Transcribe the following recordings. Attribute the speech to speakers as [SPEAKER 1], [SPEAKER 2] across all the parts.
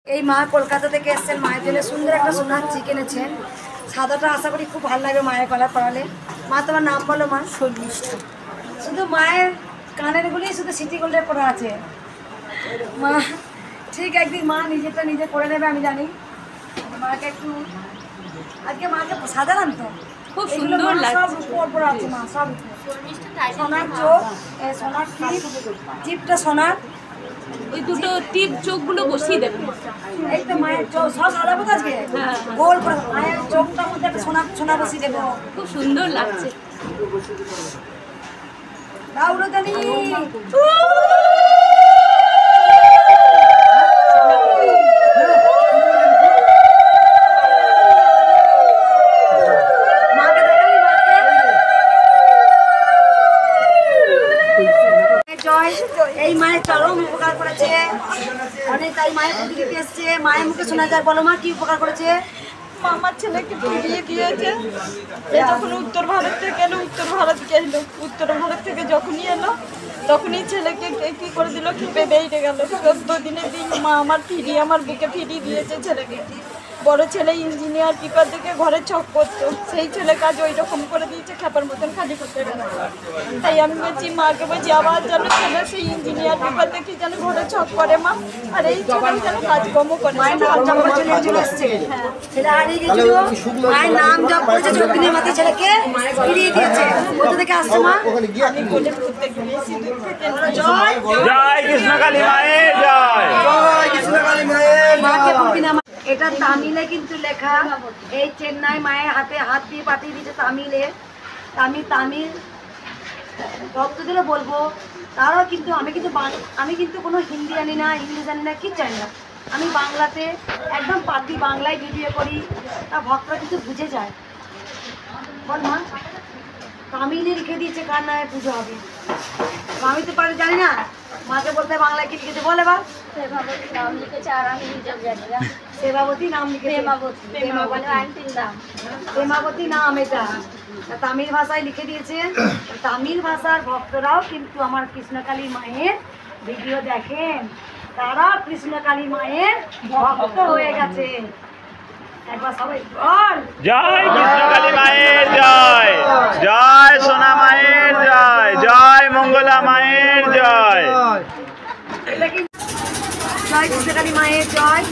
[SPEAKER 1] এই মা কলকাতা থেকে এসেছেন, মায়ের জন্য সুন্দর একটা সোনার চিকেন এনেছেন। সাদাটা আশা করি খুব ভালো লাগবে মায়ের গলা পড়ালে। মা তোমার নাম বলো মা। শর্মিষ্ঠা। শুধু মায়ের কানেরগুলি শুধু সিটি গোল্ডের পড়া আছে মা। ঠিক একদিন মা নিজেরটা নিজে করে নেবে আমি জানি। মাকে একটু আজকে মাকে সাজালাম তো খুব সুন্দর লাগছে। সব উপর পড়া আছে মা, সব সোনার চোখ, সোনার টিপ, টিপটা সোনার,
[SPEAKER 2] ওই দুটো টিপ চোখগুলো বসিয়ে দেবে।
[SPEAKER 1] এই তো মায়ের চোখ সব সাজাবো তো আজকে গোল করে। মায়ের চোখটার মধ্যে একটা সোনা সোনা বসিয়ে দেবো,
[SPEAKER 2] খুব সুন্দর লাগছে।
[SPEAKER 1] রাউরদানি এই মায়ের চরম উপকার করেছে অনেক। তাই মায়ের প্রতিকৃতি এসছে, মায়ের মুখে শোনা যায়। বলো মা কি উপকার করেছে।
[SPEAKER 3] আমার ছেলেকে ফিরিয়ে দিয়েছে। যখন উত্তর ভারত থেকে এলো, উত্তর ভারত থেকে যখনই এলো তখনই ছেলেকে কি করে দিল, খেপে বেড়ে গেল। 14 দিনের দিন মা আমার বুকে ফিরিয়ে দিয়েছে ছেলেকে। বড় ছেলে ইঞ্জিনিয়ার, পেপার থেকে ঘরে ছক করতো, সেই ছেলে কাজ ওই রকম করে দিয়েছে, খেপার মতন খালি করতে গেল। তাই আমি বলছি মাকে, বলছি আবার যেন ছেলে সেই ইঞ্জিনিয়ার পেপার দেখি যেন ঘরে ছক করে মা, আর এই ছেলে যেন কাজকর্ম করে।
[SPEAKER 1] মায়ের নাম জপ করেছে, 14 দিনের মাথায় ছেলেকে ফিরিয়ে দিয়েছে। কোথা থেকে আসছে মা?
[SPEAKER 3] আমি বলে ঘুরতে গিয়েছি।
[SPEAKER 4] জয় কৃষ্ণকালী মায়ের জয়, জয় কৃষ্ণকালী মায়ের জয়।
[SPEAKER 1] এটা তামিলে কিন্তু লেখা। এই চেন্নাই মায়ের হাতে হাত দিয়ে পাঠিয়ে দিয়েছে তামিলে। তামিল ভক্তদেরও বলবো, তারাও কিন্তু আমি কিন্তু কোনো হিন্দি জানি না, ইংলিশ জানি না, কিছু জানি না। আমি বাংলাতে একদম পাতি বাংলায় ভিডিও করি, তা ভক্তরা কিন্তু বুঝে যায়। বল মা, তামিলে লিখে দিয়েছে কার নামে পুজো হবে। আমি তো পারি জানি না, মাকে বলতে বাংলায় কি লিখেছে বলে বা।
[SPEAKER 5] সেবাবতী নাম লিখেছে, আর আমি নিজেও জানি না।
[SPEAKER 1] সেবাবতী নাম লিখেছে, প্রেমাবতী নাম। এটা তামিল ভাষায় লিখে দিয়েছে। তামিল ভাষার ভক্তরাও কিন্তু আমার কৃষ্ণকালী মায়ের ভিডিও দেখেন, তারা কৃষ্ণকালী মায়ের ভক্ত হয়ে গেছে। একবার সবাই বল
[SPEAKER 4] জয় কৃষ্ণকালী মায়ের জয়, জয় সোনা মায়ের জয়, জয় মঙ্গলা মায়ের জয়।
[SPEAKER 1] জয় কৃষ্ণকালী মায়ের জয়,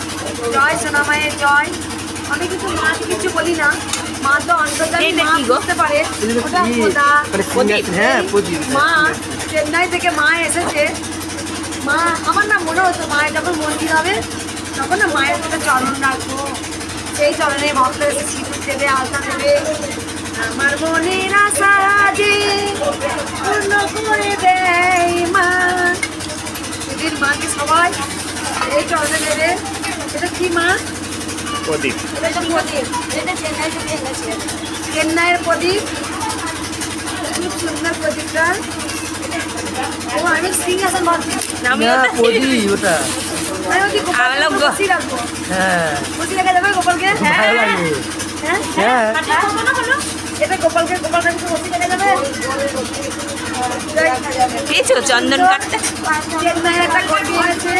[SPEAKER 1] জয় সোনা মায়ের জয়। আমি কিন্তু মাকে কিছু বলি না, মা তো অন্তর্জামী, মা বুঝতে পারে। মা চেন্নাই থেকে মা এসেছে। মা আমার না মনে হতো মায়ের যখন মন্দির হবে তখন না মায়ের কাছে চরণ রাখবো, সেই চরণে ভক্ত এসে সিঁদুর দেবে, আলতা দেবে। আমার মনের আশা যে পূর্ণ করে দেয় মা। সেদিন মাকে সবাই এই চরণে দেবে। এটা কি মা?
[SPEAKER 4] প্রদীপ।
[SPEAKER 1] এটা প্রদীপ, এটা চেন্নাই থেকে এনেছে, চেন্নাইয়ের প্রদীপ। খুব সুন্দর প্রদীপটা। আমি সিংহাসন ভাবছি
[SPEAKER 6] ওটা
[SPEAKER 1] বসি রাখবো। বসি রাখা যাবে গোপালকে? হ্যাঁ, এটা গোপালকে বসি রাখা যাবে।
[SPEAKER 2] চন্দন কাঠটা
[SPEAKER 1] চেন্নাইয়ের একটা গল্প আছে,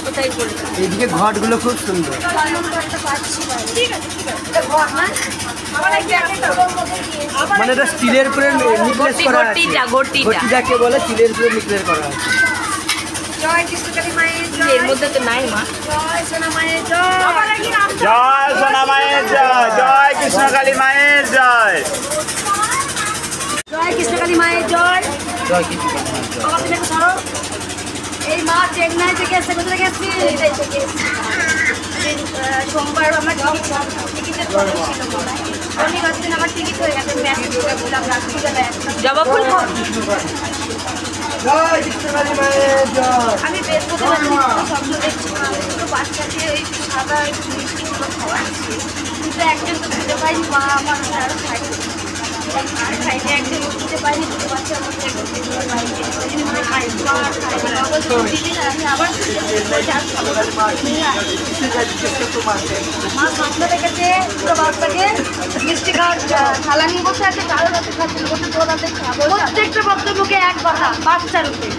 [SPEAKER 2] কোথায় করে
[SPEAKER 6] এইদিকে ঘটগুলো খুব সুন্দর। মানে এটা স্টিলের উপরে নিকলেস করা আছে। ঘটিটাকে বলে স্টিলের উপরে নিকলেস করা আছে।
[SPEAKER 1] জয় কৃষ্ণকালী মায়ের জয়।
[SPEAKER 2] এর মধ্যে তো নাই মা।
[SPEAKER 1] জয় সোনা মায়ের জয়,
[SPEAKER 4] জয় সোনা মায়ের জয়, জয় কৃষ্ণকালী মায়ের জয়,
[SPEAKER 1] জয় কৃষ্ণকালী মায়ের জয়।
[SPEAKER 6] জয় কৃষ্ণকালী মায়ের জয়।
[SPEAKER 1] বাবা তুমি একটু সরো। এই মা চেন্নাই থেকে এসছে, কোথা থেকে এসছি?
[SPEAKER 5] সোমবার আমার টিকিটের প্রবলেম ছিল, শনিবার দিন আমার টিকিট হয়ে গেছে, মেসেজ করেছিলাম রাত্রিবেলা।
[SPEAKER 2] জবা ফুল
[SPEAKER 6] জয় কৃষ্ণকালী মায়ের জয়।
[SPEAKER 5] আমি বৃহস্পতিবার স্বপ্ন দেখছি দুটো বাচ্চাকে ওই সাদা মিষ্টিগুলো খাওয়াচ্ছি, কিন্তু একজন তো দিতে পারিনি, মা আমার আরও খাইনি, আর খাইনি। একজন দিতে পারিনি, দুটো বাচ্চার মধ্যে একজন দিতে পারিনি, খাইনি। আমি আবার
[SPEAKER 1] মা স্বপ্ন দেখেছে দুটো বাচ্চাকে মিষ্টি খাওয়ার থালা নিয়ে বসে আছে, কারো হাতে খাচ্ছে, বসে তোর হাতে খাবো। প্রত্যেকটা ভক্তের মুখে এক কথা, বাচ্চার মুখে,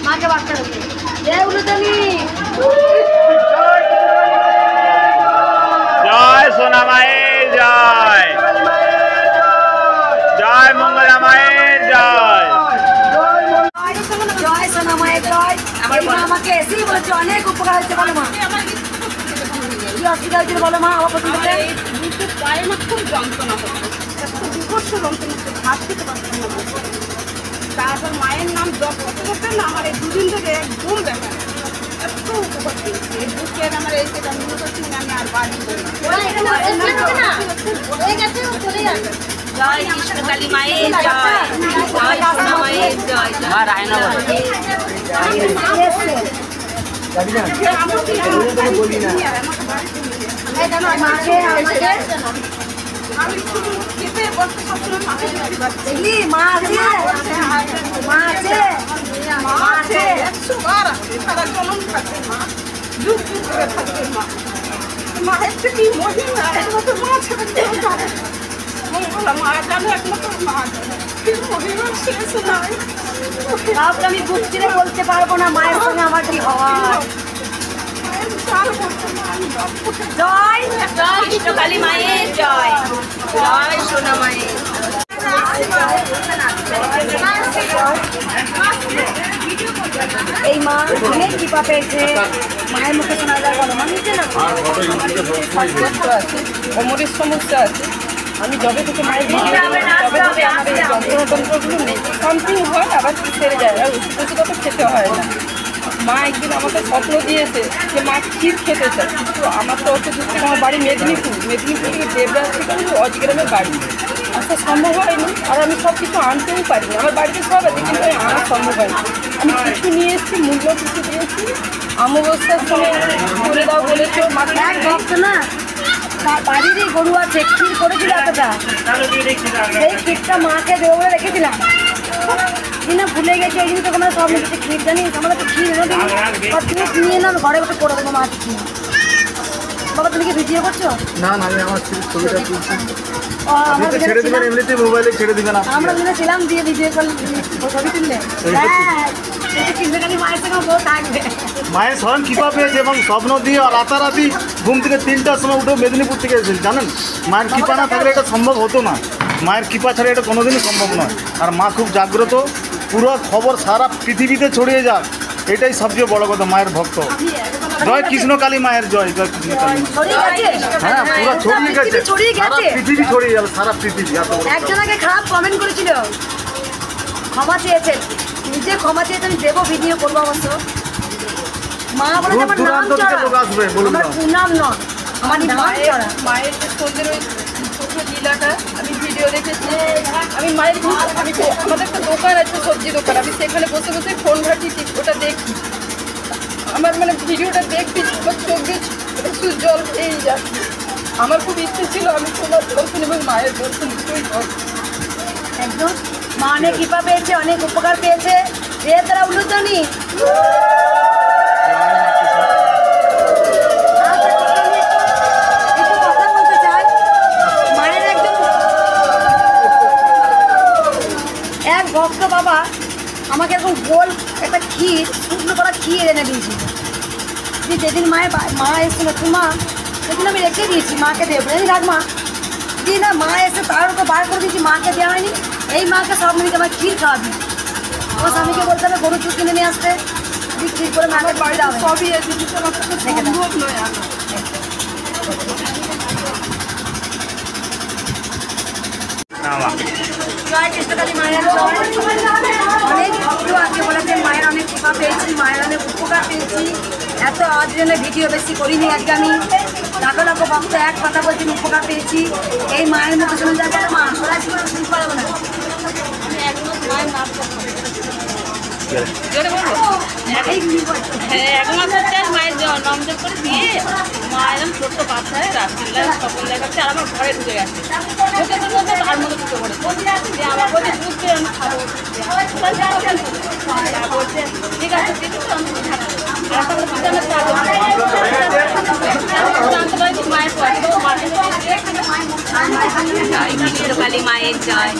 [SPEAKER 1] মাকে বাচ্চার মুখে। জয় উলুদানি।
[SPEAKER 4] জয় মঙ্গলা মায়ের জয়।
[SPEAKER 1] জয় সোনা মায়ের জয়। এই মা আমাকে এসেই বলেছে অনেক উপকার হয়েছে। বলো মা কি অসুবিধা হয়েছিল বলো মা আমার প্রথম থেকে?
[SPEAKER 3] পায়ে না খুব যন্ত্রণা হতো, একটু বিভৎস যন্ত্রণা হতো, হাত খেতে পারতাম না। তারপর মায়ের নাম জপ করতে করতে না আমার এই দুদিন থেকে একদম দেখা এত উপকার পেয়েছি। এই বুকের আমার এই যেটা মনে করছি না আমি আর বাড়ি
[SPEAKER 2] জয় কৃষ্ণকালী মায়ের জয়, জয় সোনা মায়ের জয়, জয় রায়না বলে।
[SPEAKER 6] বলি না
[SPEAKER 1] মাকে আমাকে
[SPEAKER 3] আমি শুধু খেতে বসতে সবসময় মাকে দেখতে পাচ্ছি।
[SPEAKER 1] দেখলি মা আছে, মা আছে,
[SPEAKER 3] মা আছে 100 বার আছে, সারা জনম থাকবে মা, যুগ যুগ ধরে থাকবে মা। মায়ের তো কি মহিমা, একমাত্র মা ছাড়া কেউ জানে না। মঙ্গলা মা জানে, একমাত্র মা জানে। কি মহিমা শেষ নাই।
[SPEAKER 1] কাউকে আমি বুক চিরে বলতে পারবো না মায়ের সঙ্গে আমার কি হয়।
[SPEAKER 3] মায়ের চার বছর মা আমি জপ করতে
[SPEAKER 1] জয়
[SPEAKER 2] জয় কৃষ্ণকালী মায়ের জয়, জয় সোনা মায়ের।
[SPEAKER 1] এই মা অনেক কৃপা পেয়েছে। মায়ের মুখে শোনা যায় বলো মা নিচে না
[SPEAKER 3] কোমরের সমস্যা আছে। আমি যবে থেকে মায়ের তবে থেকে আমার এই যন্ত্রণাতন্ত্রগুলো নেই। সামথিং হয় আবার সেরে যায়, আর ওষুধ তো খেতে হয় না। মা একদিন আমাকে স্বপ্ন দিয়েছে যে মা ক্ষীর খেতে চায়, কিন্তু আমার তো অত দূর থেকে আমার বাড়ি মেদিনীপুর থেকে দেবরাজ থেকে আমি অজগ্রামের বাড়ি আসা সম্ভব হয়নি। আর আমি সব কিছু আনতেও পারিনি, আমার বাড়িতে সব আছে কিন্তু আমি আনা সম্ভব হয়নি। আমি কিছু নিয়ে এসেছি, মূল্য কিছু দিয়েছি। অমাবস্যার সময় করে দাও বলেছো মাকে
[SPEAKER 1] এক ভক্ত না তার বাড়িরই গরু আছে, ক্ষীর করেছিল এতটা, সেই ক্ষীরটা মাকে দেবো বলে রেখেছিলাম। না ভুলে গেছি ওই দিন তো তোমরা সব কিছু ক্ষীর জানিস, আমরা তো ক্ষীর এনে দিই আর তুমি নিয়ে না ঘরে বসে করে দেবো মাকে ক্ষীর। বাবা তুমি কি ভিডিও করছো?
[SPEAKER 6] না না আমি আমার স্ত্রীর ছবিটা তুলছি।
[SPEAKER 1] ও আমরা
[SPEAKER 6] আপনি তো ছেড়ে দিবেন, এমনিতেই মোবাইলে ছেড়ে দিবেন আপনি।
[SPEAKER 1] আমরা ছিলাম দিয়ে ভিডিও কল ছবি তুললে হ্যাঁ কৃষ্ণকালী মায়ের সঙ্গে বউ থাকবে।
[SPEAKER 7] মায়ের স্বয়ং কৃপা পেয়েছে এবং স্বপ্ন দিয়ে রাতারাতি ঘুম থেকে 3টার সময় উঠে মেদিনীপুর থেকে এসেছে জানেন। মায়ের কৃপা না থাকলে এটা সম্ভব হতো না, মায়ের কৃপা ছাড়া এটা কোনোদিনই সম্ভব নয়। আর মা খুব জাগ্রত, পুরো খবর সারা পৃথিবীতে ছড়িয়ে যাক, এটাই সবচেয়ে বড় কথা। মায়ের ভক্ত, জয় কৃষ্ণকালী মায়ের জয়, জয় কৃষ্ণকালী মায়ের।
[SPEAKER 1] ছড়িয়ে গেছে
[SPEAKER 7] হ্যাঁ পুরো ছড়িয়ে গেছে,
[SPEAKER 1] ছড়িয়ে
[SPEAKER 7] সারা
[SPEAKER 1] গেছে।
[SPEAKER 7] পৃথিবী ছড়িয়ে যাবে, সারা পৃথিবী। এত বড় কথা।
[SPEAKER 1] একজন আগে খারাপ কমেন্ট করেছিল, ক্ষমা চেয়েছেন, নিজে ক্ষমা চেয়েছেন, আমি দেবো ভিডিও করবো অবশ্য। মা বলে আমার নাম
[SPEAKER 7] দূর-দূরান্ত থেকে
[SPEAKER 1] চড়া,
[SPEAKER 7] লোক আসবে, বলুন
[SPEAKER 1] আমার
[SPEAKER 7] না।
[SPEAKER 1] সুনাম নয়, আমার নাম চড়া।
[SPEAKER 3] মায়ের যে সন্ধ্যের ওই ছোটো লীলাটা আমি ভিডিও দেখেছি। আমি মায়ের আমি তো আমাদের একটা দোকান আছে, সবজি দোকান, আমি সেখানে বসে বসে ফোন ঘাটি, ওটা দেখি। আমার মানে ভিডিওটা দেখবি চোখ দিয়ে জল পেয়েই যাচ্ছে। আমার খুব ইচ্ছে ছিল আমি তোমার দর্শন এবং মায়ের দর্শন দুটোই করব।
[SPEAKER 1] একদম মা অনেক কৃপা পেয়েছে, অনেক উপকার পেয়েছে, এর দ্বারা উন্নতনি। কথা বলতে চাই, মায়ের একজন এক ভক্ত বাবা আমাকে এরকম গোল একটা ক্ষীর, শুকনো করা ক্ষীর এনে দিয়েছিল। যেদিন মা এসেছিল মা, সেদিন আমি রেখে দিয়েছি, মাকে দেবো রাখ মা দিয়ে না। মা এসে তার ওকে বার করে দিয়েছি, মাকে দেওয়া হয়নি। এই মাকে সব মিনিট আমার ক্ষীর খাওয়াবি। আমার স্বামীকে বলতে হবে গরু দুধ কিনে নিয়ে আসতে, ক্ষীর করে মাকে বাড়ি দাও।
[SPEAKER 3] সবই আছে কিন্তু আমার কাছে সম্ভব নয়।
[SPEAKER 4] না মা
[SPEAKER 1] জয় কৃষ্ণকালী মায়ের জয়। অনেক ভক্ত আজকে বলেছেন মায়ের অনেক কৃপা পেয়েছি, মায়ের অনেক উপকার পেয়েছি। এত আজ জন্য ভিডিও বেশি করিনি, আজকে আমি লাখো লাখো ভক্ত এক কথা বলছেন উপকার পেয়েছি। এই মায়ের মুখে শুনে যাবে মা সরাই শুনতে পারবো না।
[SPEAKER 2] জোরে বলবো?
[SPEAKER 1] এই কি বলছো?
[SPEAKER 2] হ্যাঁ, এক মাস হচ্ছে আর মায়ের নাম জপ করে দিয়ে মা এরকম ছোট্ট বাচ্চায় রাত্রিবেলায় সকালে কাছে আর আমার ঘরে ঢুকে গেছে। ঢুকে তো বলছে তার মধ্যে ঢুকে পড়েছে। দিয়ে আমার বলছে দুধ পেয়ে আমি খাবো। বলছে ঠিক আছে ঠিক আছে আমি খাবো। আর একটা বলছে আমি খাবো। জানতে পারছি মায়ের পয়সা জয় কৃষ্ণকালী মায়ের জয়।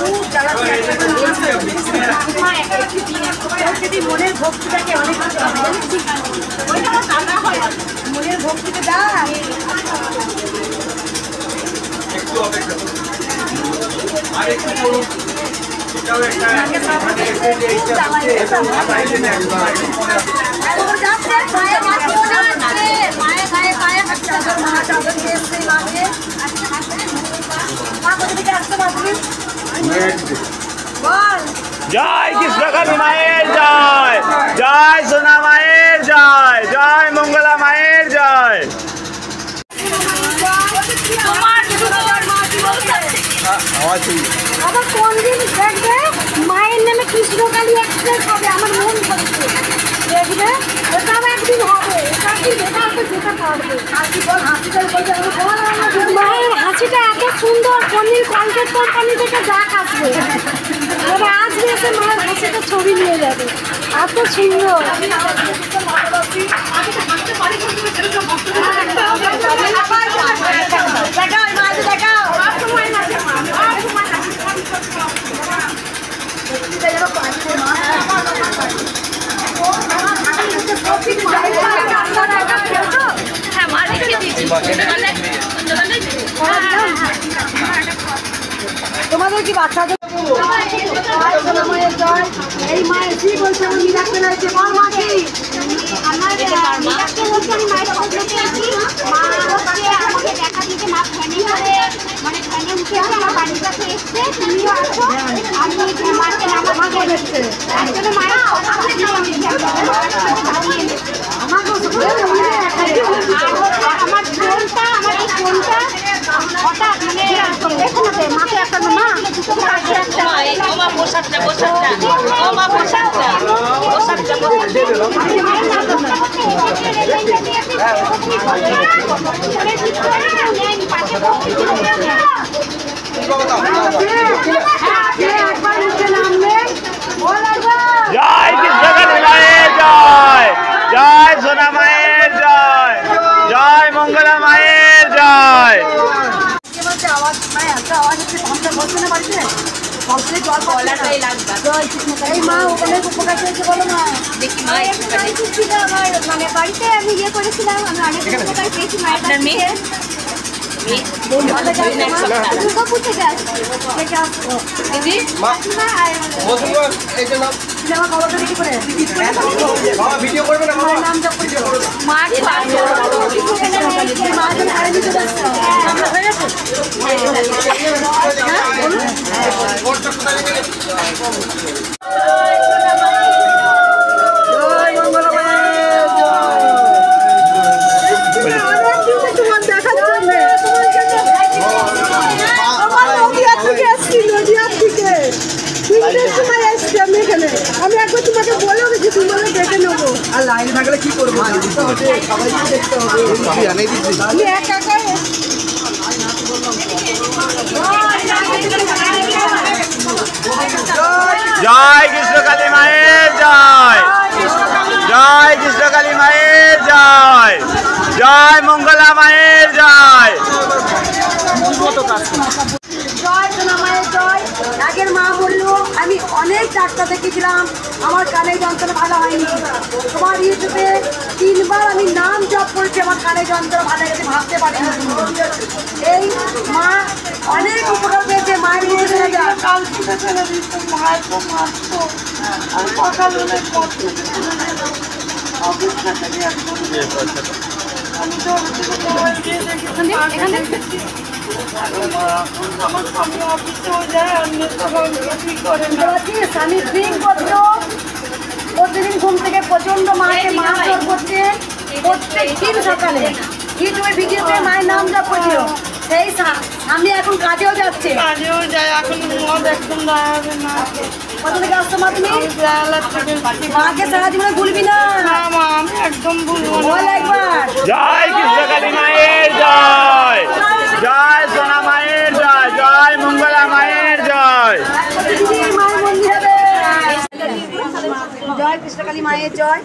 [SPEAKER 1] খুব জ্বালাচ্ছে যদি মনের ভক্তিটাকে অনেক মনের ভক্তিটা দাঁড়া
[SPEAKER 4] জয় কৃষ্ণকালী মায়ের জয়, জয় সোনা মায়ের জয়, জয় মঙ্গলা মায়ের জয়।
[SPEAKER 5] আবার কোন দিন দেখবে মায়ের নামে কৃষ্ণকালী এক্সপ্রেস হবে, আমার মন করছে দেখবে ওটাও একদিন হবে। মায়ের হাসিটা এত সুন্দর, পনির কন্টেন্ট কোম্পানি থেকে ডাক আসবে, ওরা আসবে এসে মায়ের হাসিটা ছবি নিয়ে যাবে, এত সুন্দর।
[SPEAKER 1] তোমাদের কি বাচ্চাদের মায়ের জয়, এই মায়ের কি বলছে আমার মিরাক্কেল হয়েছে বল মা কি
[SPEAKER 5] আমার মিরাক্কেল হচ্ছে আমি মায়ের খোঁজ পেয়েছি, মা হচ্ছে আমাকে দেখা দিতে, মা ফ্যানে করে মানে ফ্যানে উঠে আছে, আমার বাড়ির কাছে এসছে, তুমিও আসো, আমি মাকে নামাকে দেখছে একজনে মায়ের আমার ফোনটা, আমার এই ফোনটা হঠাৎ মানে দেখো না মাকে একটা মা
[SPEAKER 4] জয় কৃষ্ণকালী মায়ের জয়, জয় সোনা মায়ের জয়, জয় মঙ্গলা মায়ের জয়।
[SPEAKER 1] আওয়াজ মানে এত আওয়াজ হচ্ছে ঘন্টা বলছে না বাড়িতে এই মা অনেক উপকার করেছে বলো না।
[SPEAKER 5] মানে বাড়িতে আমি ইয়ে করেছিলাম, আমি অনেক উপকার পেয়েছি মায়ের কাছ থেকে। দুর্গাপুর থেকে আসছি দিদি
[SPEAKER 1] আমার খবরটা দেখি করে
[SPEAKER 6] ভিডিও করবে না
[SPEAKER 1] মায়ের নাম জপ করে
[SPEAKER 5] মার
[SPEAKER 1] মা যেন আরে দিতে যাচ্ছে আমরা হয়ে গেছে আমি একবার তোমাকে বলেও গেছি তোমাকে দেখে নেবো
[SPEAKER 6] আর লাইনে থাকলে কি করবো? সবাইকে দেখতে হবে।
[SPEAKER 1] আমি একা একাই
[SPEAKER 4] জয় কৃষ্ণকালী মায়ের জয়, জয় কৃষ্ণকালী মায়ের জয়, জয় মঙ্গলা মায়ের জয়।
[SPEAKER 1] জয় সোনা মায়ের জয়। আগের মা বললো আমি অনেক ডাক্তার দেখিয়েছিলাম, আমার কানের যন্ত্রণা ভালো হয়নি। তোমার ইউটিউবে 3 বার আমি নাম জপ করেছি, আমার কানের যন্ত্রণা ভালো গেছে, ভাবতে পারিনি। এই মা অনেক উপকার পেয়েছে মায়ের নিয়ে যায়। কাল থেকে চলে দিচ্ছে মায়ের তো মারতো আর সকাল হলে অবস্থা থেকে একদম আমি তো আমার স্বামী অফিসেও যায়, অন্য কি করে না স্বামী ড্রিঙ্ক করতো, প্রতিদিন ঘুম থেকে প্রচন্ড মাকে মাছ জোর করছে, প্রত্যেক দিন সকালে ইউটিউবে ভিডিওতে মায়ের নাম জপ করছিল। সেই স্বামী এখন কাজেও যাচ্ছে,
[SPEAKER 3] কাজেও যায়, এখন মদ একদম দাঁড়াবে না।
[SPEAKER 1] কত থেকে আসতো মা তুমি?
[SPEAKER 3] থেকে
[SPEAKER 1] মাকে সারা জীবনে ভুলবি না,
[SPEAKER 3] মা আমি একদম ভুলবো না।
[SPEAKER 1] বল একবার
[SPEAKER 4] জয় কৃষ্ণকালী মায়ের জয়, জয় সোনা মায়ের জয়, জয় মঙ্গলা মায়ের জয়।
[SPEAKER 1] মায়ের মন্দির হবে। জয় কৃষ্ণকালী মায়ের জয়,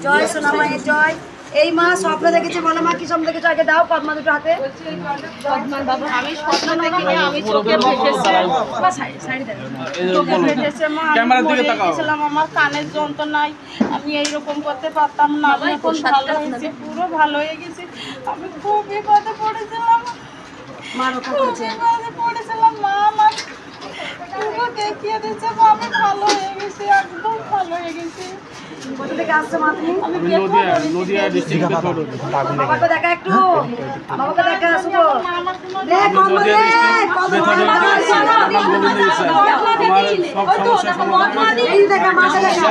[SPEAKER 1] জয় সোনা মায়ের জয়, এই মা স্বপ্ন দেখেছে, বলো মা কি স্বপ্ন দেখেছো, আগে দাও পদ্মা দুটো হাতে।
[SPEAKER 3] আমি স্বপ্ন দেখিনি, আমি চোখে ভেসেছে চোখে ভেসেছে মা, আমি মরে গেছিলাম, আমার কানের যন্ত্রণায় আমি এইরকম করতে পারতাম না। আমি এখন ভালো হয়েছি, পুরো ভালো হয়ে গেছি। আমি খুব বিপদে পড়েছিলাম,
[SPEAKER 1] মা রক্ষা করেছে।
[SPEAKER 3] বিপদে পড়েছিলাম, মা আমার পুরো দেখিয়ে দিচ্ছে মা, আমি ভালো হয়ে গেছি, একদম ভালো হয়ে গেছি।
[SPEAKER 1] কোথা থেকে আসছো মা তুমি?
[SPEAKER 3] আমি
[SPEAKER 1] বাবাকে দেখা একটু, বাবাকে দেখা আসবো। রে কমল রে, এই দেখা মাকে দেখা।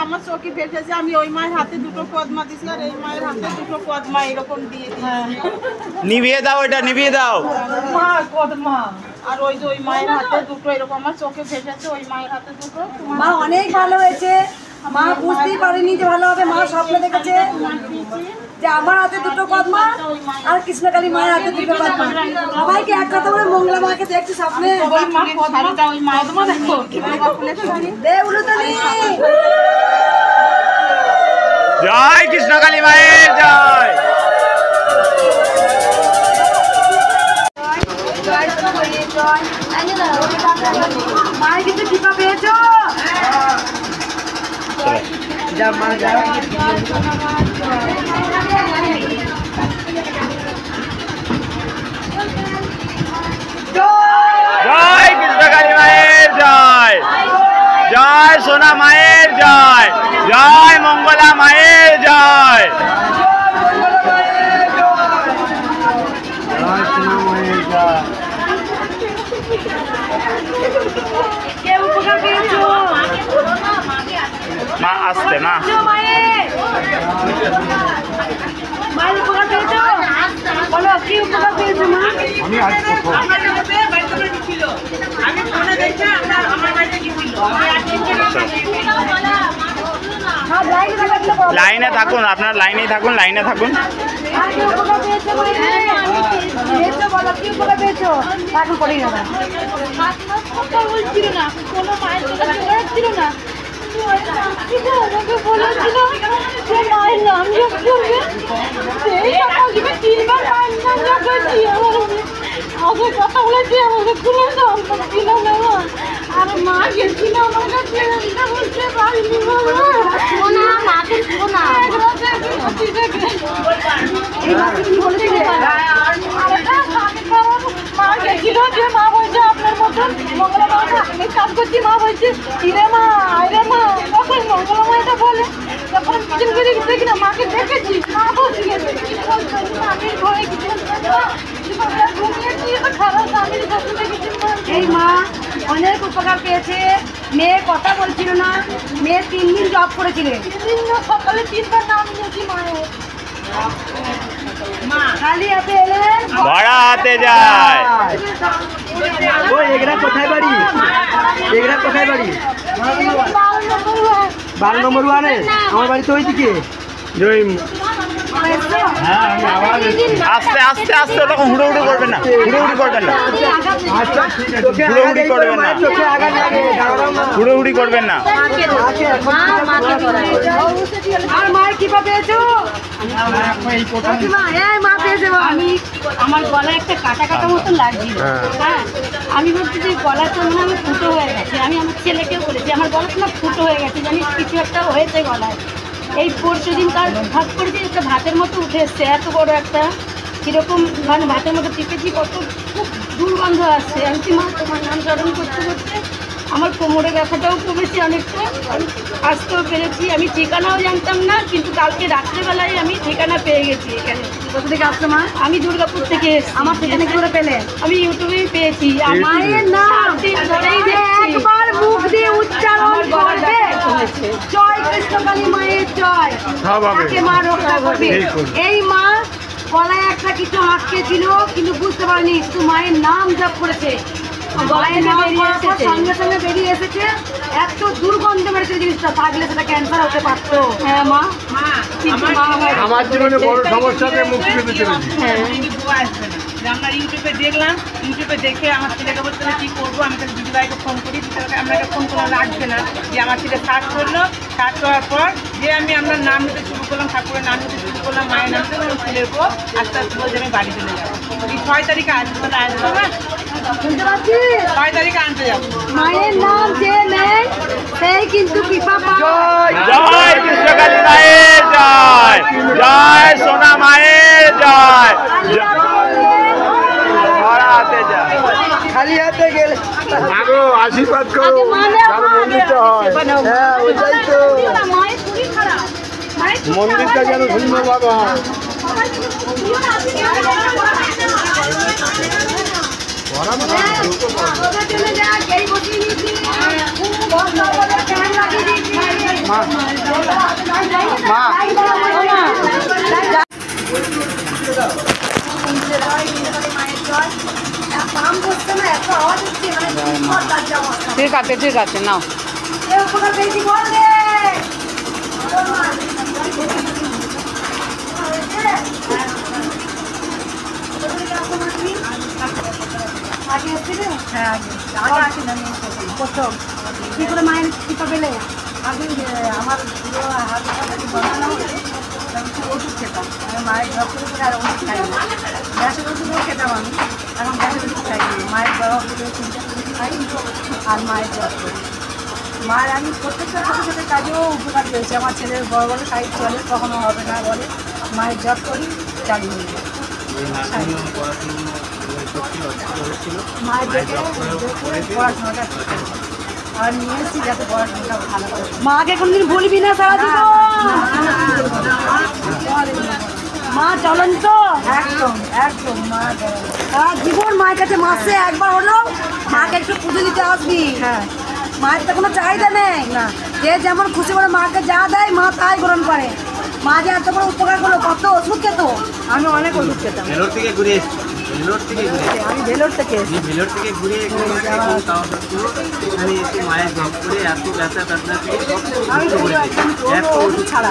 [SPEAKER 3] আমার চোখে ভেসেছে, আমি ওই মায়ের হাতে দুটো পদ্মা দিছি আর এই মায়ের হাতে দুটো পদ্মা এরকম দিয়ে দিয়েছি।
[SPEAKER 4] নিভিয়ে দাও, এটা নিভিয়ে দাও।
[SPEAKER 3] আর ওই যে ওই মায়ের হাতে দুটো এরকম আমার চোখে ভেসেছে, ওই মায়ের হাতে দুটো।
[SPEAKER 1] মা অনেক ভালো হয়েছে, মা বুঝতেই পারেনি যে ভালো হবে। মা স্বপ্ন দেখেছে যে আমার হাতে দুটো পদ্মা আর কৃষ্ণকালী মায়ের হাতে দুটো পদ্মা। সবাইকে এক কথা বলে মঙ্গলা মাকে দেখছি স্বপ্নে।
[SPEAKER 3] ওই মা পদ্মাটা, ওই পদ্মা দেখো
[SPEAKER 1] দে উলুতনি।
[SPEAKER 4] জয় কৃষ্ণকালী মায়ের জয়।
[SPEAKER 1] মায়ের কিছু টিপা পেয়েছো?
[SPEAKER 6] যা মা যা
[SPEAKER 4] জয় কৃষ্ণকালী মায়ের জয়। জয় সোনা মায়ের জয়। জয় মঙ্গলা মায়ের জয়।
[SPEAKER 1] কে উপকার পেয়েছো?
[SPEAKER 4] মা আসতে মা।
[SPEAKER 1] মায়ের উপকার পেয়েছো? বলো কি উপকার পেয়েছো মা? সব লাইনে থাকলে বলো।
[SPEAKER 4] লাইনে থাকুন, আপনার লাইনেই থাকুন, লাইনে থাকুন।
[SPEAKER 1] আর কি উপকার পেয়েছো মায়ের? পেয়েছো বলো কি উপকার পেয়েছো? এখন করি না।
[SPEAKER 5] কথা বলছিল না, কোনো মায়ের কথা ছিল না, আমাকে বলেছিল যে মায়ের নাম জপ করবে। সেই সকালে 3বার মায়ের নাম জপ করেছি। আমাকে কথা বলেছি, আমাকে কোনো নাম ছিল না। আর মা গেছিল আমার কাছে, বলতে পারিনি না, মাকে ছিল না। মা গেছিল যে মা বলছে আপনার মতন মঙ্গলা মা আমি কাজ করছি। মা বলছে ইরে মা আরে মা, তখন মঙ্গলা মা এটা বলে, যখন কিচেন করে দেখি না মাকে দেখেছি, মা বলছি আমি ঘরে কিচেন খারাপ আমি
[SPEAKER 1] এই মা অনেক উপকার পেয়েছে। মেয়ে কথা বলছিল না, মেয়ে 3 দিন জব করেছিলেন।
[SPEAKER 5] সকালে 3বার নাম নিয়েছি মায়ের।
[SPEAKER 1] খালি হাতে এলে
[SPEAKER 4] ভরা হাতে যায়।
[SPEAKER 6] ও এগরা কোথায় বাড়ি? এগরা কোথায় বাড়ি? 12 নম্বর ওয়ানে। আমার বাড়ি তো ওইদিকে।
[SPEAKER 4] জয়। আস্তে আস্তে আস্তে, তখন হুড়োহুড়ি করবেন না, হুড়োহুড়ি করবেন না,
[SPEAKER 6] আচ্ছা ঠিক আছে। চোখে
[SPEAKER 4] হুড়োহুড়ি করবেন না,
[SPEAKER 6] চোখে আঘাত লাগে। দাঁড়াও মা।
[SPEAKER 4] হুড়োহুড়ি করবেন না।
[SPEAKER 1] আর মায়ের কিপা পেয়েছো? মা পেয়েছে।
[SPEAKER 5] আমি আমার গলায় একটা কাটা কাটা মতন লাগছিল। হ্যাঁ, আমি ভাবছি যে গলাটা মনে হয় আমার ফুটো হয়ে গেছে। আমি আমার ছেলেকেও বলেছি আমার গলাটা না ফুটো হয়ে গেছে, জানিস কিছু একটা হয়েছে গলায়। এই 4 দিন কাল ভাত করেছি, একটা ভাতের মতো উঠে এসছে, এত বড় একটা কীরকম মানে ভাতের মতো টিপেছি, কত খুব দুর্গন্ধ আসছে। আমি কি মা তোমার নাম স্মরণ করতে করতে আমার কোমরে ব্যথাটাও কমেছে অনেকটা, আমি আসতেও পেরেছি। আমি ঠিকানাও জানতাম না, কিন্তু কালকে রাত্রেবেলায় আমি ঠিকানা পেয়ে গেছি এখানে।
[SPEAKER 1] কোথা থেকে আসছো মা?
[SPEAKER 5] আমি দুর্গাপুর থেকে এসেছি।
[SPEAKER 1] আমার ঠিকানা কি করে পেলে?
[SPEAKER 5] আমি ইউটিউবেই পেয়েছি।
[SPEAKER 1] মায়ের নাম একবার মুখ দিয়ে উচ্চারণ করবে, জয় কৃষ্ণকালী মায়ের জয়, তাকে মা রক্ষা করবে। এই মা গলায় একটা কিছু আটকেছিল, কিন্তু বুঝতে পারেনি, শুধু মায়ের নাম জপ করেছে। গলায় নাম করার পর সঙ্গে সঙ্গে বেরিয়ে এসেছে। এত দুর্গন্ধ বেড়েছে জিনিসটা, থাকলে সেটা ক্যান্সার হতে পারতো।
[SPEAKER 5] হ্যাঁ মা, কিন্তু মা
[SPEAKER 7] আমার জীবনে বড় সমস্যাতে মুক্তি পেতে চলেছি।
[SPEAKER 5] হ্যাঁ
[SPEAKER 2] যে আমরা ইউটিউবে দেখলাম, ইউটিউবে দেখে আমার ছেলেকে বলতে কী করবো, আমি তাহলে দিদিভাইকে ফোন করি, দিদিভাইকে আপনাকে ফোন করে রাখবে না, যে আমার ছেলে সার্চ করলো, সার্চ করার পর যে আমি আপনার নাম নিতে শুরু করলাম, ঠাকুরের নাম নিতে শুরু করলাম, মায়ের নাম নিতে আমার ছেলের পর আস্তে আস্তে বলছে আমি বাড়ি চলে যাবো। এই 6 তারিখে আসবে, তাহলে আসবো না,
[SPEAKER 1] শুনতে পাচ্ছিস?
[SPEAKER 2] 6 তারিখে আনতে যাবো।
[SPEAKER 1] মায়ের নাম যে নেই সেই কিন্তু কৃপা পায়।
[SPEAKER 4] জয় কৃষ্ণকালী মায়ের জয়, জয় সোনা মায়ের জয়, হাতে যায়
[SPEAKER 6] খালি হাতে গেলে
[SPEAKER 7] আরো আশীর্বাদ করো যেন মন্দিরটা হয়।
[SPEAKER 6] হ্যাঁ ওইটাই তো
[SPEAKER 7] মন্দিরটা যেন সুন্দরভাবে হয়।
[SPEAKER 2] ঠিক আছে, ঠিক আছে, নাও।
[SPEAKER 1] আগে এসেছিলে? হ্যাঁ আগে আসিনি আমি প্রথম। কী করে মায়ের কৃপা পেলে? আমি আমার পুরো হাত বানানো ওষুধ খেতাম, আমি মায়ের জব করে আর ওষুধ খাই না। গ্যাসের ওষুধও খেতাম আমি, এখন গ্যাসের ওষুধ খাই না। মায়ের জব করে 3টা ওষুধ খাই আর মায়ের জব করি। মায়ের আমি প্রত্যেকটা ছোটো ছোটো কাজেও উপকার পেয়েছি। আমার ছেলের বড় বড় কাজ চলে, কখনো হবে না বলে, মায়ের জব করি, চালু হয়ে যায়। মায়ের দেখে পড়াশোনাটা আর নিয়ে এসেছি যাতে পড়াশোনাটা ভালো করে। মাকে কোনদিন ভুলবি না সারা জীবন। মা চলেন তো একদম একদম মা সারা জীবন মায়ের কাছে মাসে একবার হলেও মাকে একটু পুজো দিতে আসবি। হ্যাঁ, মায়ের তো কোনো চাহিদা নেই না, যে যেমন খুশি করে মাকে যা দেয় মা তাই গ্রহণ করে। মা যে এত বড় উপকার করলো, কত ওষুধ খেত, আমি অনেক ওষুধ খেতাম।
[SPEAKER 6] ভেলোর থেকে ঘুরে এসেছি, ভেলোর থেকে ঘুরে
[SPEAKER 1] আমি ভেলোর থেকে
[SPEAKER 6] ভেলোর থেকে ঘুরে এখানে এসে মায়ের জব করে এত ব্যথা ব্যথা থেকে সব
[SPEAKER 1] আমি কোনো ওষুধ ছাড়া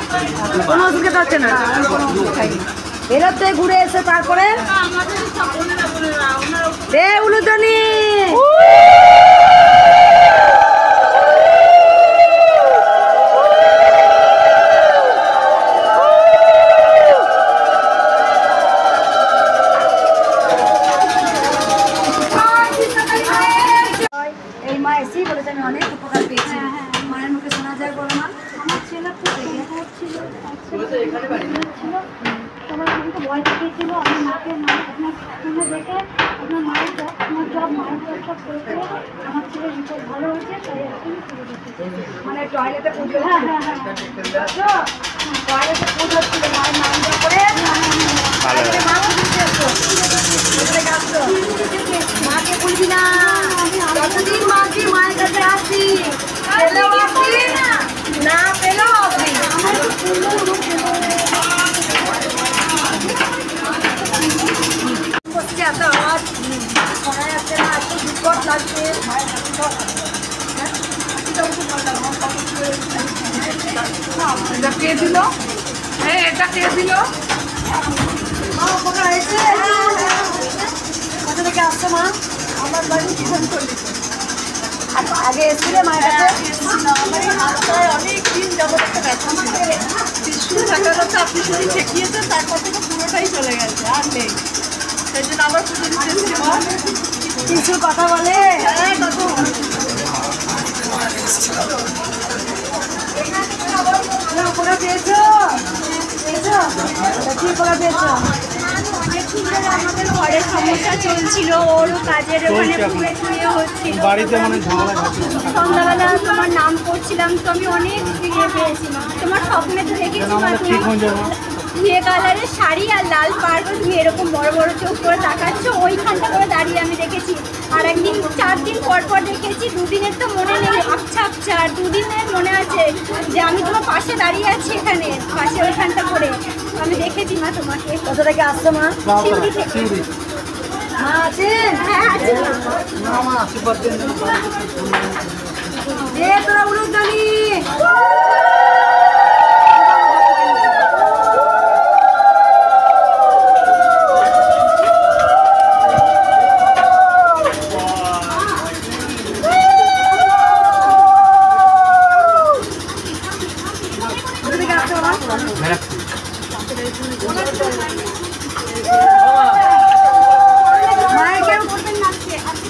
[SPEAKER 1] কোনো ওষুধ খেতে হচ্ছে না, আমি কোনো ওষুধ খাইনি। ভেলোর থেকে ঘুরে এসে তারপরে উলুদনি এই মা এসেই বলেছে আমি অনেক উপকার পেয়েছি। মায়ের মুখে শোনা যায় বলো মা।
[SPEAKER 5] আমার ছেলে খুব ছিল, সবাই আমাকে ভয় দেখিয়েছিল। আমি মাকে আপনার ফোনে দেখে আপনার মায়ের জব মায়ের জব করেছে, আমার ছেলের রিপোর্ট ভালো হয়েছে, তাই এখন ফিরে গেছে।
[SPEAKER 1] মানে টয়লেটে পুজো, টয়লেটে পুজো হচ্ছিল মায়ের নাম জপ করে। মা পুজো আসতো, মাকে বলবি না, যতদিন মাকে মায়ের কাছে আসি পেলেও আসবি না পেলেও আসবি। বসছে এত আওয়াজ শোনা যাচ্ছে না, এত বিপদ লাগছে। এটা কে দিল? হ্যাঁ এটা কে দিল? মা উপকার হয়েছে। কোথা থেকে আসছো মা? আমার বাড়ি আগে এসেছিলে মায়ের কাছে?
[SPEAKER 3] আমার এই হাতটায় অনেক দিন যাবত একটা ব্যথা ছিল, ত্রিশূল থাকার কথা আপনি শুধু ঠেকিয়েছেন, তারপর থেকে পুরোটাই চলে গেছে, আর নেই। সেই জন্য আবার পুজো দিতে এসেছিলাম।
[SPEAKER 1] কিছু কথা বলে উপকার পেয়েছো? পেয়েছো? কি উপকার পেয়েছো?
[SPEAKER 5] অনেকদিন ধরে আমাদের ঘরের সমস্যা চলছিল, ওরও কাজের ওখানে ইয়ে হচ্ছিল।
[SPEAKER 7] বাড়িতে মানে ঝামেলা ঘটে।
[SPEAKER 5] সন্ধ্যাবেলা তোমার নাম করছিলাম, তো আমি অনেক ইয়ে পেয়েছি মা। তোমার স্বপ্নে তো দেখেছি মা,
[SPEAKER 7] ঠিক হয়ে যাবে।
[SPEAKER 5] ঘিয়ে কালারের শাড়ি আর লাল পাড় করে তুমি এরকম বড় বড় চোখ করে তাকাচ্ছ, ওইখানটা করে দাঁড়িয়ে আমি দেখেছি। আর একদিন 4 দিন পর পর দেখেছি, দুদিনের তো মনে নেই, আচ্ছা আচ্ছা, আর 2 দিনের মনে আছে যে আমি তোমার পাশে দাঁড়িয়ে আছি, এখানে পাশে ওইখানটা করে আমি দেখেছি মা তোমাকে।
[SPEAKER 1] কোথা থেকে আসছো মা?
[SPEAKER 5] শিউরি থেকে।
[SPEAKER 1] মা আছেন?
[SPEAKER 5] হ্যাঁ আছে মা।
[SPEAKER 1] তোরা উলুদনি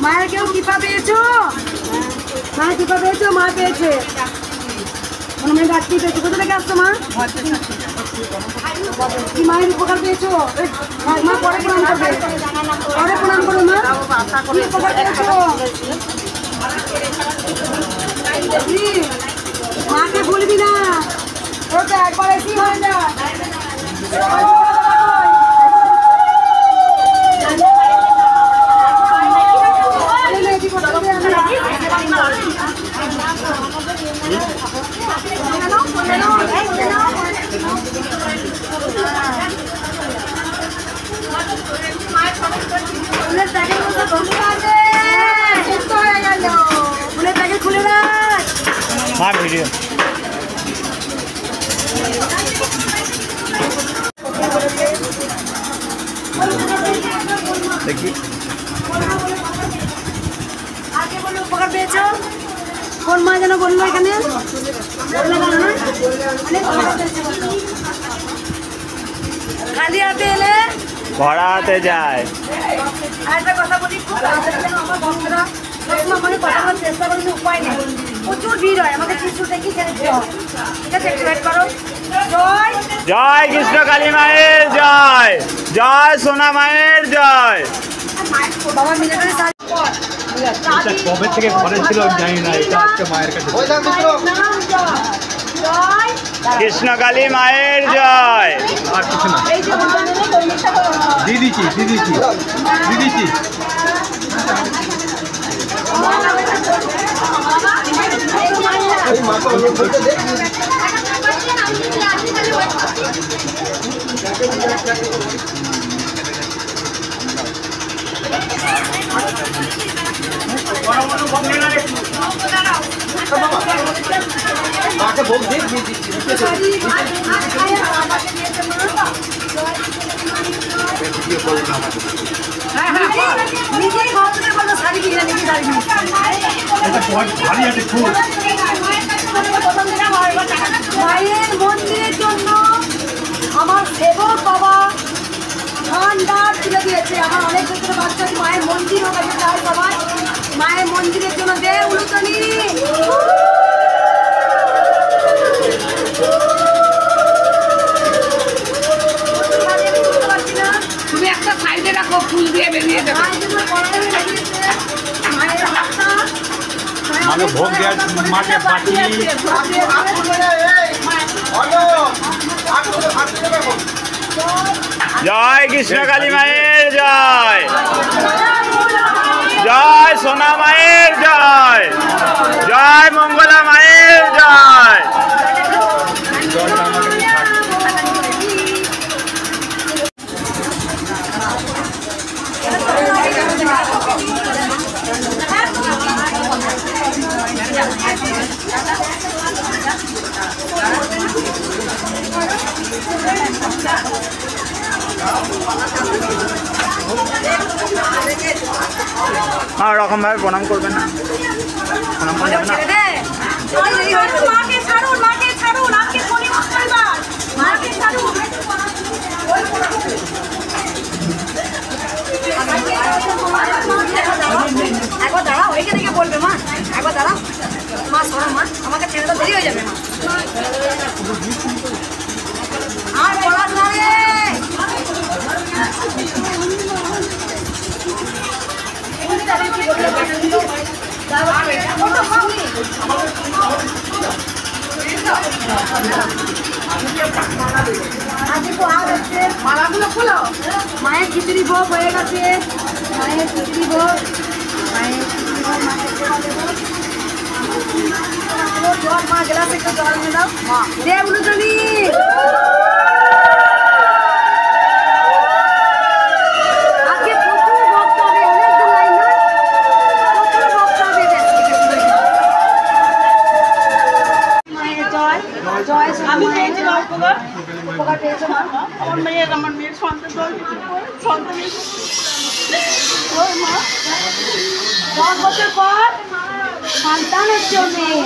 [SPEAKER 1] মায়ের কেউ কৃপা পেয়েছো? মায়ের কৃপা পেয়েছো? মা পেয়েছে, মেয়ে ডাক্তি পেয়েছো। কোথা থেকে আসছো মা? কি মায়ের উপকার পেয়েছো? মা পরে প্রণাম করবে, পরে প্রণাম করবে। মা কি উপকার পেয়েছো? মাকে ভুলবি না, ওটা একবার এসি হয়ে যা। খুলে রাখ।
[SPEAKER 4] হ্যাঁ ভিডিও দেখি।
[SPEAKER 1] আগে বলে উপকার পেয়েছো? কোন মা যেন বললো এখানে? খালি হাতে এলে
[SPEAKER 4] ভরা হাতে যায়।
[SPEAKER 1] আরেকটা কথা বলি, খুব তাড়াতাড়ি যেন আমার বন্ধুরা সবসময় মানে কথা বলার চেষ্টা করি, উপায় নেই, প্রচুর ভিড় হয়, আমাদের কিছু দেখি ছেড়ে দিতে হয়। ঠিক আছে, একটু ওয়েট করো। জয়
[SPEAKER 4] জয় কৃষ্ণ কালী মায়ের জয়, জয় সোনা মায়ের জয়।
[SPEAKER 1] বাবা মিলিটারি
[SPEAKER 6] কবে থেকে ঘরে ছিল জানি না, এটা আজকে মায়ের কাছে।
[SPEAKER 1] জয়
[SPEAKER 4] কৃষ্ণ কালী মায়ের জয়।
[SPEAKER 6] আর কিছু না,
[SPEAKER 1] এই যে
[SPEAKER 6] দিদিছি দিদিছি দিদিছি। ভোগ দিয়ে
[SPEAKER 1] নিজেই ঘর থেকে বললো শাড়ি কিনে নিজে শাড়ি
[SPEAKER 6] ভারী আছে খুব।
[SPEAKER 1] মায়ের মন্দিরের জন্য আমার সেবক বাবা ভান্ডার তুলে দিয়েছে। আমার অনেক ক্ষেত্রে বাচ্চা মায়ের মন্দির হবে চাই, সবাই মায়ের মন্দিরের জন্য দে উলুতনি।
[SPEAKER 2] তুমি একটা সাইডে রাখো, ফুল দিয়ে বেরিয়ে যাবে।
[SPEAKER 1] মায়ের হাতটা
[SPEAKER 6] মানে ভোগ দেওয়ার মাকে পাঠিয়ে
[SPEAKER 4] জয় কৃষ্ণ কালী মায়ের জয়, জয় সোনা মায়ের জয়, জয় মঙ্গলা মায়ের জয়। আর রকম ভাবে প্রণাম করবেন না, প্রণাম করা যাবে না।
[SPEAKER 1] মাকে ছাড়ুন, মাকে ছাড়ুন, আপনি পরিবার মাকে ছাড়ুন। একবার দাঁড়াও, ওইখানে গিয়ে বলবে মা, একবার দাঁড়াও মা, সরো মা, আমাকে ছেড়ে তো দেরি হয়ে যাবে মা। আর বলার না রে। মায়ের খিচুড়ি ভোগ হয়ে গেছে, মায়ের খিচুড়ি ভোগ, মায়ের খিচুড়ি ভোগ, মায়ের সেবা দেবো। জল মা, গ্লাস একটু জল নিয়ে দাও দে উলুতনি। আজকে প্রচুর ভক্ত হবে, অনেক দূর লাইন না, প্রচুর ভক্ত হবে। মায়ের জয়, জয়
[SPEAKER 3] আমি পেয়েছি না উপকার।
[SPEAKER 1] উপকার পেয়েছো মা?
[SPEAKER 3] আমার মেয়ের সন্তান
[SPEAKER 1] 10 বছর পর সন্তান হচ্ছে ওর মেয়ে।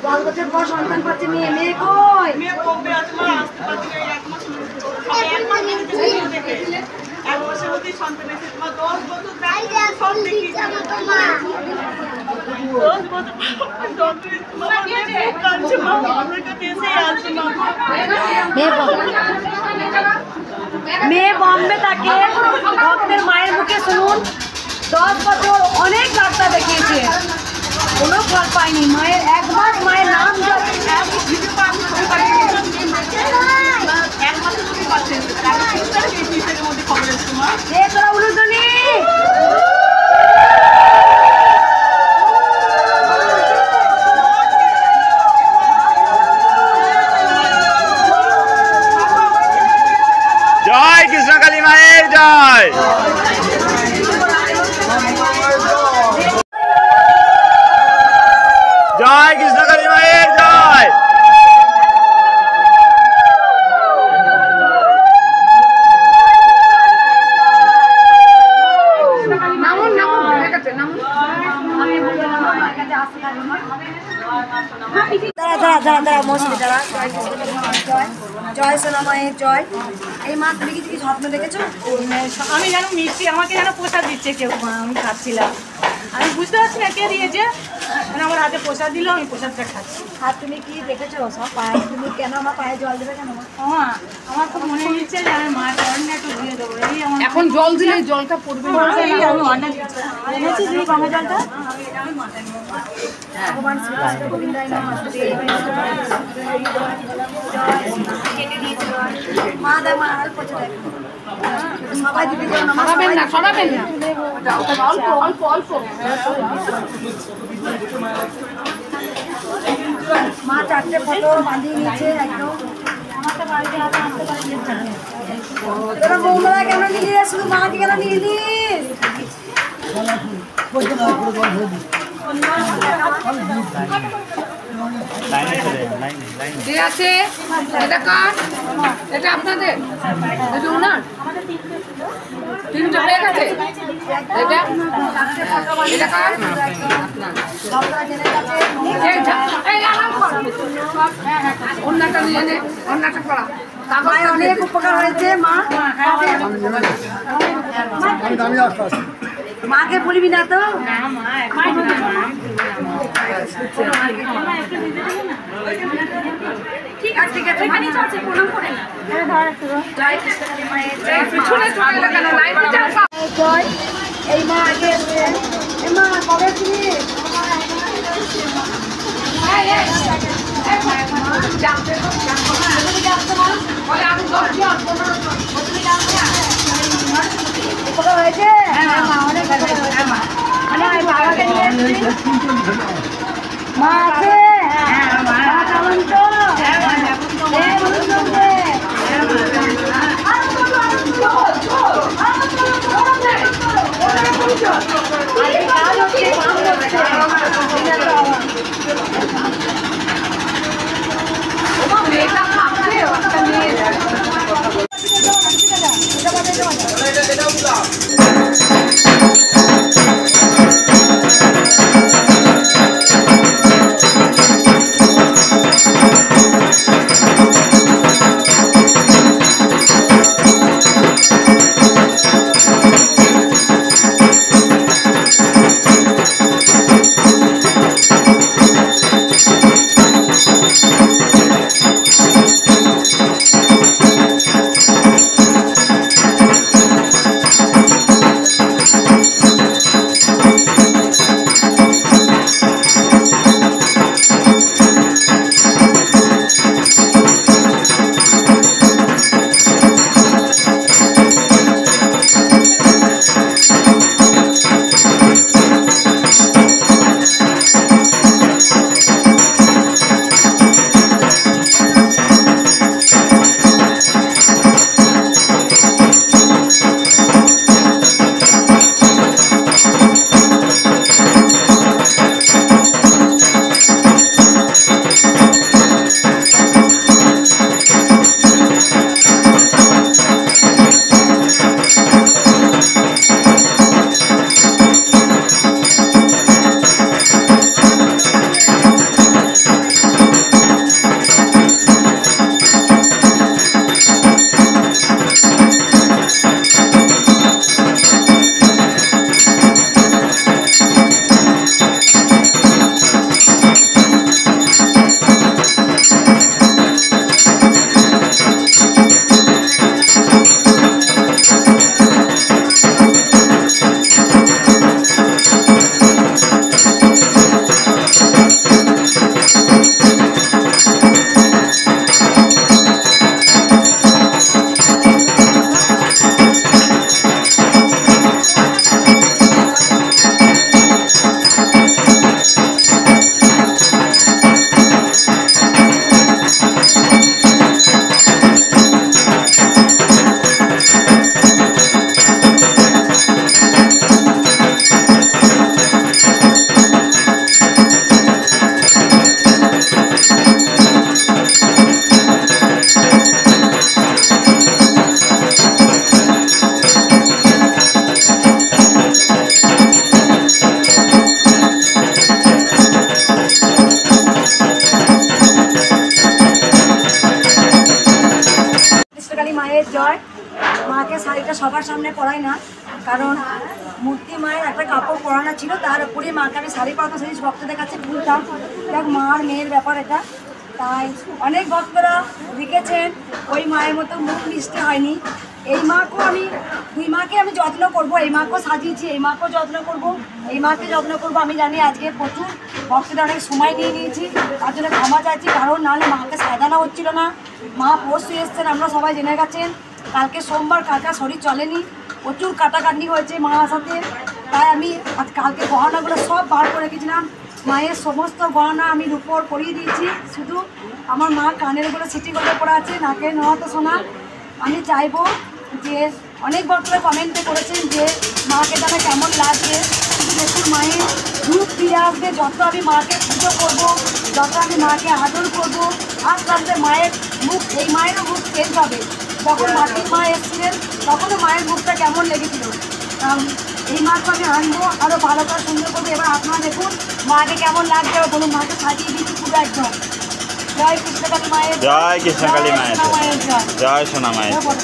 [SPEAKER 1] 10 বছর পর সন্তান পাচ্ছে মেয়ে, মেয়ে কই?
[SPEAKER 2] মেয়ে কবে আছে মা? আসতে পারছি না, এই 1 মাস হলো। আমি 1 মাস এনেছি ছেলে দেখে। 1 মাসের মধ্যেই সন্তান এসেছে। তোমার 10 বছর তাই সব দেখিয়েছি আমার তো মা। 10 বছর ডক্টর তোমার মেয়ে কাঁদছে মা, আমার কাছে এসে আছে মা।
[SPEAKER 1] মেয়ে বম্বে থাকে, ভক্তের মায়ের মুখে শুনুন 10 বছর অনেক ডাক্তার দেখিয়েছে, কোনো ফল পায়নি। মায়ের 1 মাস মায়ের নাম তোরা উলুদনি
[SPEAKER 4] জয় কৃষ্ণকালী মায়ের জয়। জয় কৃষ্ণকালী মায়ের জয়।
[SPEAKER 1] জয় সোনা মায়ের জয়। এই মা তুমি কিছু স্বপ্ন দেখেছো?
[SPEAKER 2] আমি জানো মিষ্টি আমাকে যেন প্রসাদ দিচ্ছে কেউ, আমি খাচ্ছিলাম, আমি বুঝতে পারছি না কে দিয়েছে, মানে আমার হাতে প্রসাদ দিল, আমি প্রসাদটা খাচ্ছি।
[SPEAKER 1] আর তুমি কি দেখেছো সব পায়ে? তুমি কেন আমার পায়ে জল দেবে কেন?
[SPEAKER 2] মা আমার খুব মনে হচ্ছে যে আমি মা চরণটা একটু দিয়ে দেবো, এই আমার
[SPEAKER 3] এখন জল দিলে জলটা পড়বে না।
[SPEAKER 2] আমি অর্ডার দিচ্ছি।
[SPEAKER 1] এনেছি তুমি গঙ্গা জলটা? ভগবান শ্রীকৃষ্ণ গোবিন্দায় নমঃ। মা দে মা আর পচে দেয় সবাই দিদি করে নমঃ।
[SPEAKER 3] সরাবেন না অল্প অল্প অল্প।
[SPEAKER 1] মা 4টে ফটো বাঁধিয়ে নিচ্ছে একদম। তোরা বৌমারা কেন নিলি? শুধু মাকে কেন নিলি?
[SPEAKER 3] যে আছে এটা কার? এটা আপনাদের? এটা ওনার? 3টা হয়ে গেছে। এটা এটা কার? অন্যটা নিয়ে নে, অন্যটা করা।
[SPEAKER 1] মায়ের অনেক উপকার হয়েছে মা। মাকে বলবি না তো? ঠিক আছে ঠিক আছে, প্রণাম করে না। জয় কৃষ্ণকালী মায়ের জয়। এই মা আগে এসছে। এই মা কবে তুমি? উপকার হয়েছে? মা অনেক উপকার হয়েছে। বাবাকে নিয়ে এসছি। মা আছে? মা কেমন তো? মায়ের জয়। মাকে শাড়িটা সবার সামনে পরাই না, কারণ মূর্তি মায়ের একটা কাপড় পরানো ছিল, তার উপরে মাকে আমি শাড়ি পরাতাম, সেই ভক্তদের কাছে ভুলতাম। দেখ মার মেয়ের ব্যাপার এটা, তাই অনেক ভক্তরা লিখেছেন ওই মায়ের মতো মুখ মিষ্টি হয়নি। এই মাকেও আমি দুই মাকে আমি যত্ন করব, এই মাকেও সাজিয়েছি, এই মাকেও যত্ন করব, এই মাকে যত্ন করব। আমি জানি আজকে প্রচুর ভক্তদের অনেক সময় নিয়ে নিয়েছি, তার জন্য ক্ষমা চাইছি, কারণ নাহলে মাকে সাজানো হচ্ছিল না। মা পরশু এসছেন, আমরা সবাই জেনে গেছেন, কালকে সোমবার, কালকে শরীর চলেনি, প্রচুর কাটাকাটি হয়েছে মার সাথে। তাই আমি আজ কালকে গহনাগুলো সব বার করে রেখেছিলাম, মায়ের সমস্ত গহনা আমি রূপোর পরিয়ে দিয়েছি, শুধু আমার মা কানেরগুলো সিটি করে পড়া আছে, নাকে নেওয়া তো শোনা। আমি চাইবো যে অনেক ভক্তরা কমেন্টে করেছেন যে মাকে যেন কেমন লাগছে, শুধু দেখুন মায়ের রূপ ফিরে আসবে, যত আমি মাকে পুজো করবো, যত আমি মাকে আদর করবো, আস্তে আস্তে মায়ের মুখ, এই মায়েরও মুখ চেঞ্জ হবে। যখন মাটির মা এসেছিলেন তখনও মায়ের মুখটা কেমন লেগেছিল, এই মাকে আমি আনবো, আরও ভালো করে সুন্দর করবো। এবার আপনারা দেখুন মাকে কেমন লাগছে, বলুন মাকে সাজিয়ে দিচ্ছি পুরো একদম। জয় কৃষ্ণকালী মায়ের
[SPEAKER 4] জয় কৃষ্ণকালী মায়ের
[SPEAKER 1] মায়ের জয়,
[SPEAKER 4] জয় সোনা মায়ের।
[SPEAKER 1] জয় বড়।